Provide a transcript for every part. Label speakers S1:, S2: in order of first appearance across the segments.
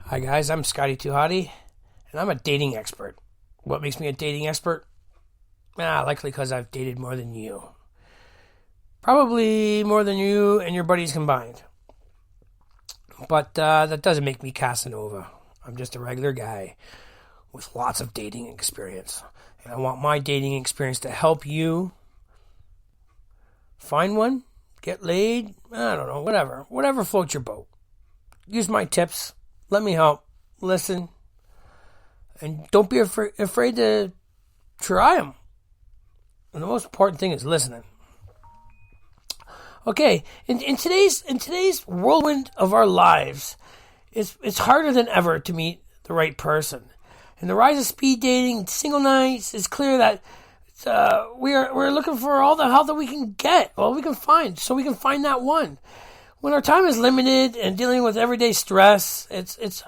S1: Hi guys, I'm Scotty Too Hottie, and I'm a dating expert. What makes me a dating expert? Likely because I've dated more than you. Probably more than you and your buddies combined. But that doesn't make me Casanova. I'm just a regular guy with lots of dating experience. And I want my dating experience to help you find one, get laid, I don't know, whatever. Whatever floats your boat. Use my tips. Let me help. Listen. And don't be afraid to try them. And the most important thing is listening. Okay, in today's whirlwind of our lives, it's harder than ever to meet the right person. In the rise of speed dating, single nights, it's clear that we're looking for all the help that we can get, all we can find, so we can find that one. When our time is limited and dealing with everyday stress, it's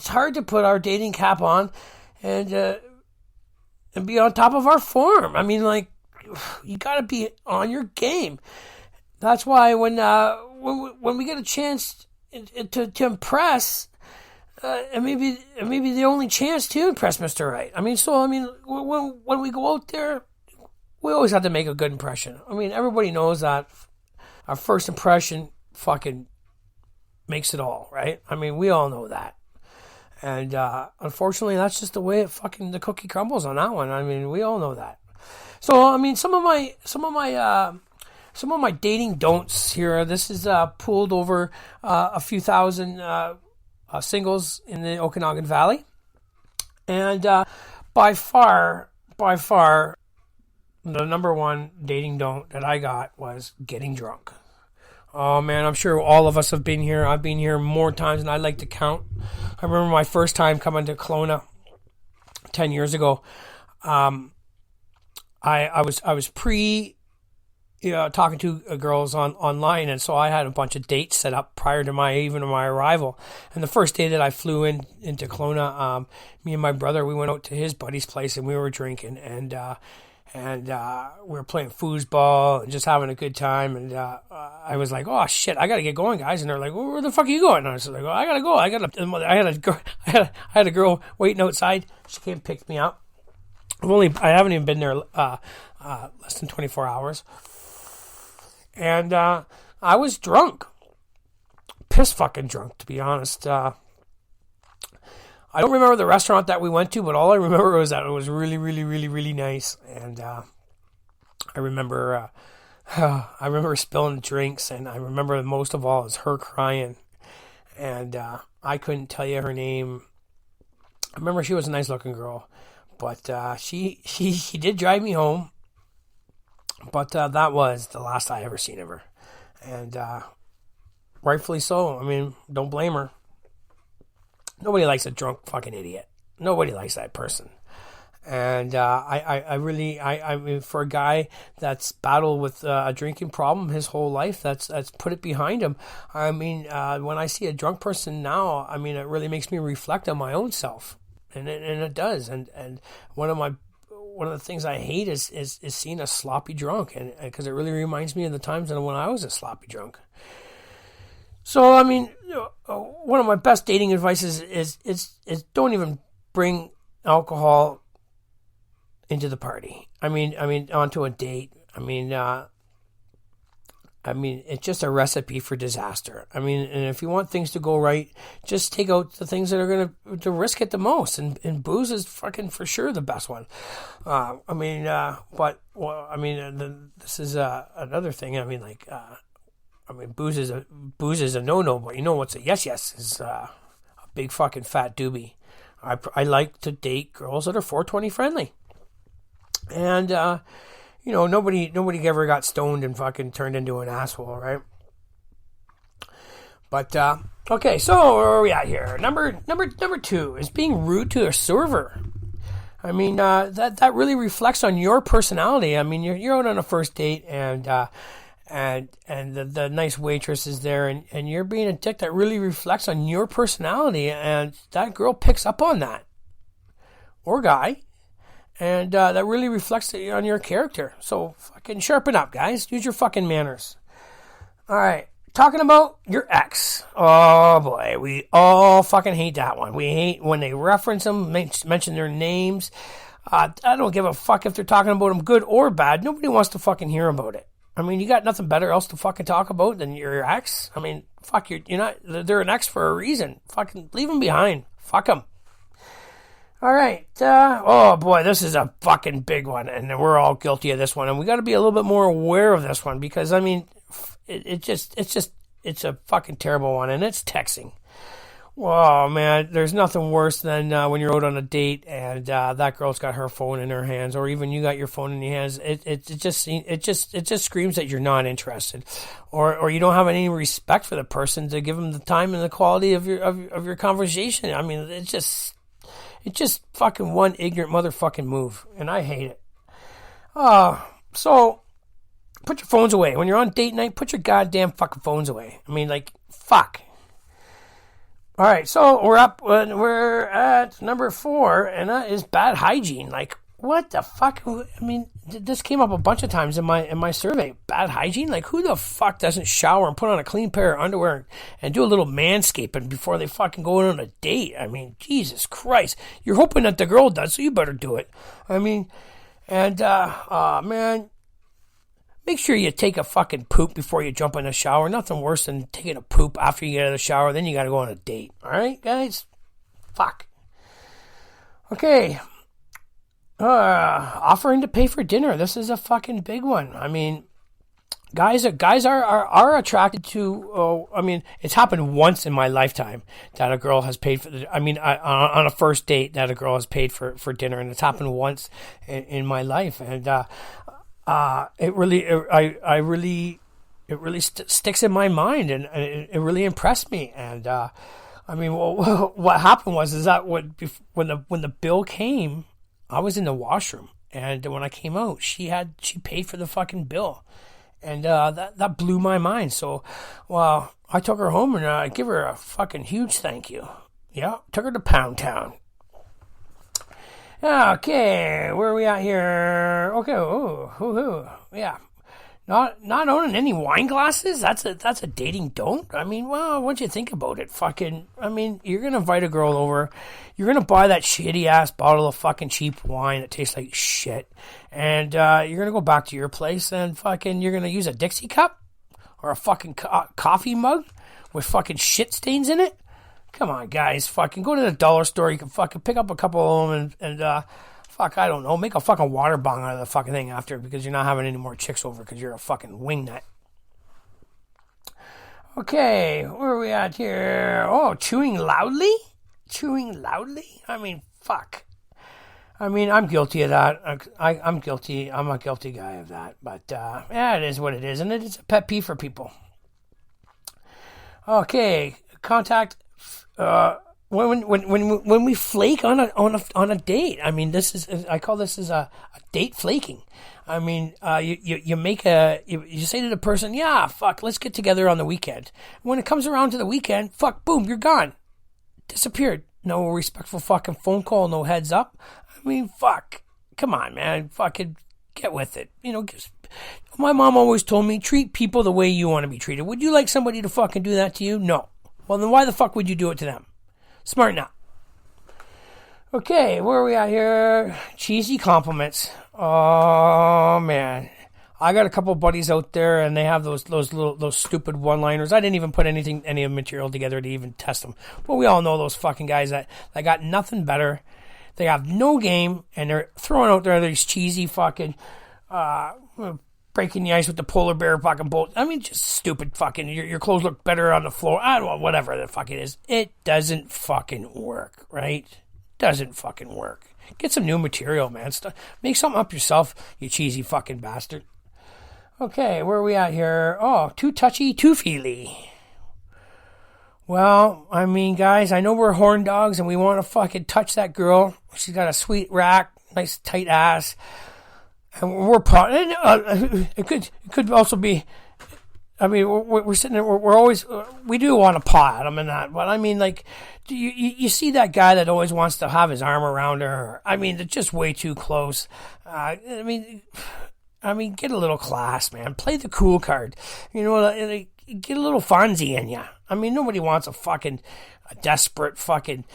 S1: hard to put our dating cap on and be on top of our form. I mean, like, you got to be on your game. That's why when we get a chance to impress, and maybe the only chance to impress Mr. Right. When we go out there, we always have to make a good impression. I mean, everybody knows that our first impression fucking makes it all, right? I mean, we all know that. And unfortunately, that's just the way the cookie crumbles on that one. I mean, we all know that. So, I mean, some of my dating don'ts here. This is pooled over a few thousand singles in the Okanagan Valley, and by far, the number one dating don't that I got was getting drunk. Oh man, I'm sure all of us have been here. I've been here more times than I'd like to count. I remember my first time coming to Kelowna 10 years ago. I was talking to girls online, and so I had a bunch of dates set up prior to my arrival. And the first day that I flew into Kelowna, me and my brother, we went out to his buddy's place and we were drinking, and we were playing foosball and just having a good time. And I was like, "Oh shit, I gotta get going, guys!" And they're like, "Well, where the fuck are you going?" And I was like, "Well, I gotta go. I had a girl waiting outside. She came and picked me up. I haven't even been there less than 24 hours." And I was drunk. Piss fucking drunk, to be honest. I don't remember the restaurant that we went to, but all I remember was that it was really, really, really, really nice. And I remember spilling drinks, and I remember most of all is her crying. And I couldn't tell you her name. I remember she was a nice looking girl, but she did drive me home. But that was the last I ever seen of her. And rightfully so. I mean, don't blame her. Nobody likes a drunk fucking idiot. Nobody likes that person. And I mean, for a guy that's battled with a drinking problem his whole life, that's put it behind him. I mean, when I see a drunk person now, I mean, it really makes me reflect on my own self. And it does. And one of the things I hate is seeing a sloppy drunk, and because it really reminds me of the times when I was a sloppy drunk. So I mean, one of my best dating advices is don't even bring alcohol into the party. I mean onto a date. I mean it's just a recipe for disaster. I mean, and if you want things to go right, just take out the things that are going to risk it the most. And booze is fucking for sure the best one. This is another thing. Booze is a no-no, but you know what's a yes is a big fucking fat doobie. I like to date girls that are 420 friendly. And, nobody ever got stoned and fucking turned into an asshole, right? But, okay, so where are we at here? Number 2 is being rude to a server. I mean, that really reflects on your personality. I mean, you're out on a first date and the nice waitress is there and you're being a dick. That really reflects on your personality, and that girl picks up on that. Or guy. And that really reflects on your character. So fucking sharpen up, guys. Use your fucking manners. All right. talking about your ex. Oh boy, we all fucking hate that one. We hate when they reference them, mention their names. I don't give a fuck if they're talking about them good or bad. Nobody wants to fucking hear about it. I mean, you got nothing better else to fucking talk about than your ex. I mean, fuck, you're not, they're an ex for a reason. Fucking leave them behind. Fuck them. All right. Oh boy, this is a fucking big one, and we're all guilty of this one, and we got to be a little bit more aware of this one because I mean, it's a fucking terrible one, and it's texting. Whoa, man, there's nothing worse than when you're out on a date and that girl's got her phone in her hands, or even you got your phone in your hands. It just screams that you're not interested, or you don't have any respect for the person to give them the time and the quality of your conversation. I mean, it's just fucking one ignorant motherfucking move, and I hate it. So put your phones away when you're on date night. Put your goddamn fucking phones away. I mean, like, fuck. All right, so we're at number 4, and that is bad hygiene. Like, what the fuck? I mean, this came up a bunch of times in my survey. Bad hygiene? Like, who the fuck doesn't shower and put on a clean pair of underwear and do a little manscaping before they fucking go on a date? I mean, Jesus Christ. You're hoping that the girl does, so you better do it. I mean, and, man, make sure you take a fucking poop before you jump in the shower. Nothing worse than taking a poop after you get out of the shower. Then you got to go on a date. All right, guys? Fuck. Okay. Offering to pay for dinner. This is a fucking big one. I mean, guys are attracted to. I mean, it's happened once in my lifetime that a girl has paid for. On a first date that a girl has paid for dinner, and it's happened once in my life, and it really sticks in my mind, and it really impressed me. And I mean, what happened was that when the bill came, I was in the washroom, and when I came out, she paid for the fucking bill, and that blew my mind. So, well, I took her home and I give her a fucking huge thank you. Yeah, took her to Pound Town. Okay, where are we at here? Okay, yeah. Not owning any wine glasses? That's a dating don't? I mean, well, what'd you think about it? Fucking, I mean, you're gonna invite a girl over, you're gonna buy that shitty ass bottle of fucking cheap wine that tastes like shit, and you're gonna go back to your place and fucking, you're gonna use a Dixie cup? Or a fucking coffee mug with fucking shit stains in it? Come on, guys, fucking go to the dollar store. You can fucking pick up a couple of them and fuck, I don't know, make a fucking water bong out of the fucking thing after, because you're not having any more chicks over because you're a fucking wingnut. Okay, where are we at here? Oh, chewing loudly? Chewing loudly? I mean, fuck. I mean, I'm guilty of that. I'm guilty. I'm a guilty guy of that. But, yeah, it is what it is. And it is a pet peeve for people. Okay, contact... When we flake on a date, I mean, I call this a date flaking. I mean, you say to the person, yeah, fuck, let's get together on the weekend. When it comes around to the weekend, fuck, boom, you're gone, disappeared. No respectful fucking phone call, no heads up. I mean, fuck, come on, man, fucking get with it. You know, my mom always told me, treat people the way you want to be treated. Would you like somebody to fucking do that to you? No. Well, then why the fuck would you do it to them? Smarten up. Okay, where are we at here? Cheesy compliments. Oh, man. I got a couple of buddies out there, and they have those stupid one-liners. I didn't even put any material together to even test them. But we all know those fucking guys that got nothing better. They have no game, and they're throwing out there these cheesy fucking... breaking the ice with the polar bear fucking bolt. I mean, just stupid fucking, your clothes look better on the floor. I don't know, whatever the fuck it is. It doesn't fucking work, right? Doesn't fucking work. Get some new material, man. Make something up yourself, you cheesy fucking bastard. Okay, where are we at here? Oh, too touchy, too feely. Well, I mean, guys, I know we're horn dogs and we want to fucking touch that girl. She's got a sweet rack, nice tight ass. And it could also be, I mean, we're sitting there, we're always, we do want to paw at them and that, but I mean, like, you see that guy that always wants to have his arm around her. I mean, they're just way too close. I mean, get a little class, man. Play the cool card. You know, like, get a little Fonzie in you. I mean, nobody wants a desperate fucking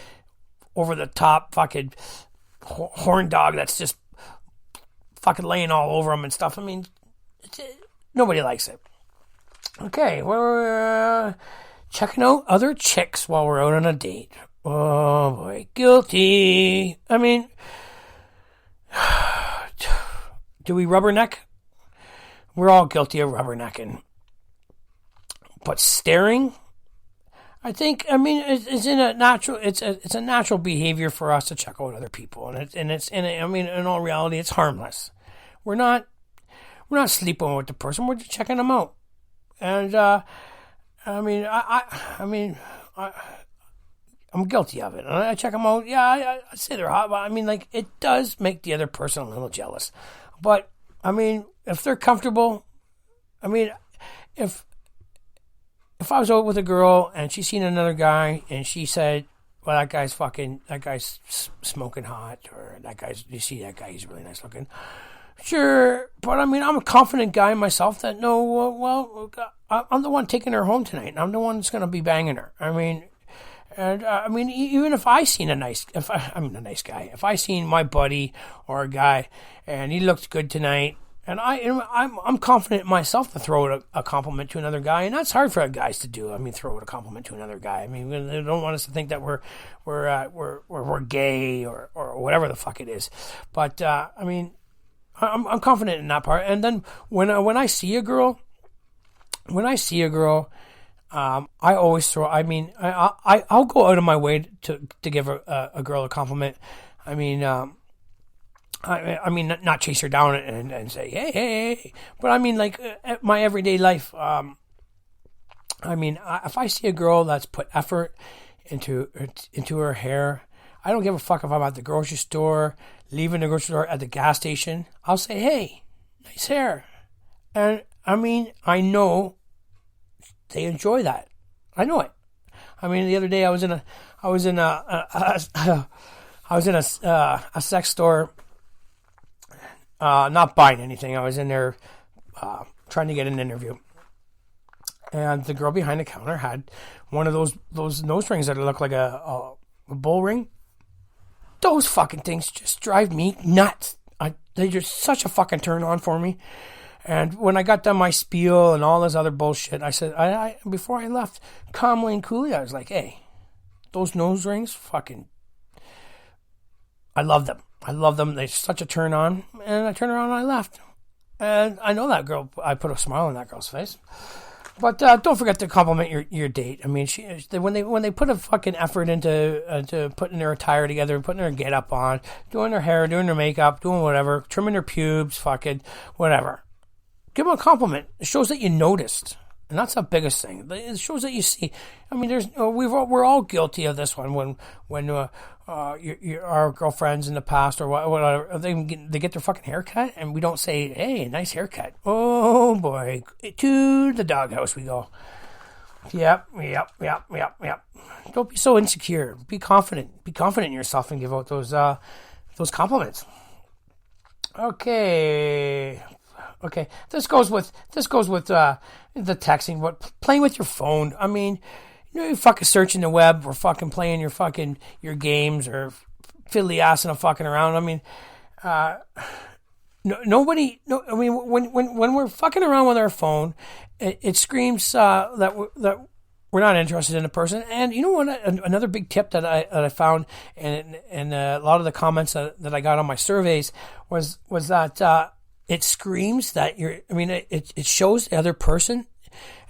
S1: over the top fucking horn dog that's just fucking laying all over them and stuff. I mean, nobody likes it. Okay, we're checking out other chicks while we're out on a date. Oh boy, guilty. I mean, do we rubberneck? We're all guilty of rubbernecking. But staring, I think. I mean, it's a natural behavior for us to check out other people, and in all reality, it's harmless. We're not sleeping with the person. We're just checking them out, and I'm guilty of it. And I check them out. Yeah, I say they're hot, but I mean, like, it does make the other person a little jealous. But I mean, if they're comfortable, I mean, if I was out with a girl and she seen another guy and she said, well, that guy's smoking hot, or you see that guy, he's really nice looking. Sure, but I mean, I'm a confident guy myself that I'm the one taking her home tonight, and I'm the one that's going to be banging her. I mean, and even if I seen I'm a nice guy, if I seen my buddy or a guy and he looked good tonight, and I'm confident in myself to throw out a compliment to another guy, and that's hard for guys to do. I mean, throw out a compliment to another guy. I mean, they don't want us to think that we're gay or whatever the fuck it is. But I mean, I'm confident in that part. And then when I see a girl, I always throw. I mean, I'll go out of my way to give a girl a compliment. I mean, I mean, not chase her down and say, hey, but I mean, like, my everyday life. I mean, if I see a girl that's put effort into her hair, I don't give a fuck if I'm at the grocery store, leaving the grocery store, at the gas station. I'll say, hey, nice hair. And I mean, I know they enjoy that. I know it. I mean, the other day I was in a sex store, not buying anything. I was in there trying to get an interview, and the girl behind the counter had one of those nose rings that look like a bull ring. Those fucking things just drive me nuts. They're just such a fucking turn on for me. And when I got done my spiel and all this other bullshit, I said, I before I left, calmly and coolly, I was like, hey, those nose rings, fucking, I love them. I love them. They're such a turn on. And I turned around and I left. And I know that girl, I put a smile on that girl's face. But don't forget to compliment your date. I mean, when they put a fucking effort into putting their attire together, putting their get up on, doing their hair, doing their makeup, doing whatever, trimming their pubes, fucking whatever. Give them a compliment. It shows that you noticed, and that's the biggest thing. It shows that you see. I mean, we're all guilty of this one when our girlfriends in the past or whatever, they get their fucking haircut, and we don't say, hey, nice haircut. Oh boy, to the doghouse we go. Yep. Don't be so insecure. Be confident. Be confident in yourself and give out those compliments. Okay. This goes with the texting, but playing with your phone. I mean, you're fucking searching the web or fucking playing your games or fiddly assing and fucking around. I mean, nobody. I mean, when we're fucking around with our phone, it screams that we're not interested in a person. And you know what? Another big tip that I found, and a lot of the comments that I got on my surveys was that. It screams that it shows the other person,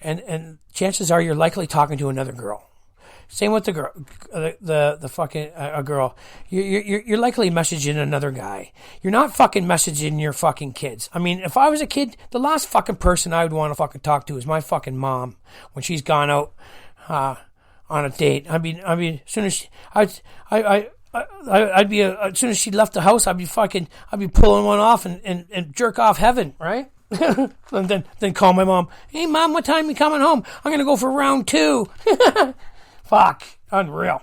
S1: and chances are you're likely talking to another girl. Same with the girl, the fucking a girl. You're likely messaging another guy. You're not fucking messaging your fucking kids. I mean, if I was a kid, the last fucking person I would want to fucking talk to is my fucking mom when she's gone out on a date. I mean, as soon as as soon as she left the house, I'd be pulling one off and jerk off heaven, right? and then call my mom. Hey mom, what time you coming home? I'm gonna go for round 2. Fuck, unreal.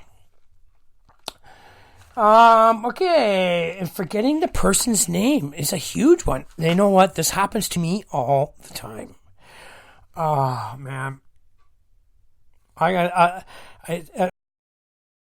S1: Okay, and forgetting the person's name is a huge one. You know what? This happens to me all the time. Oh man, I got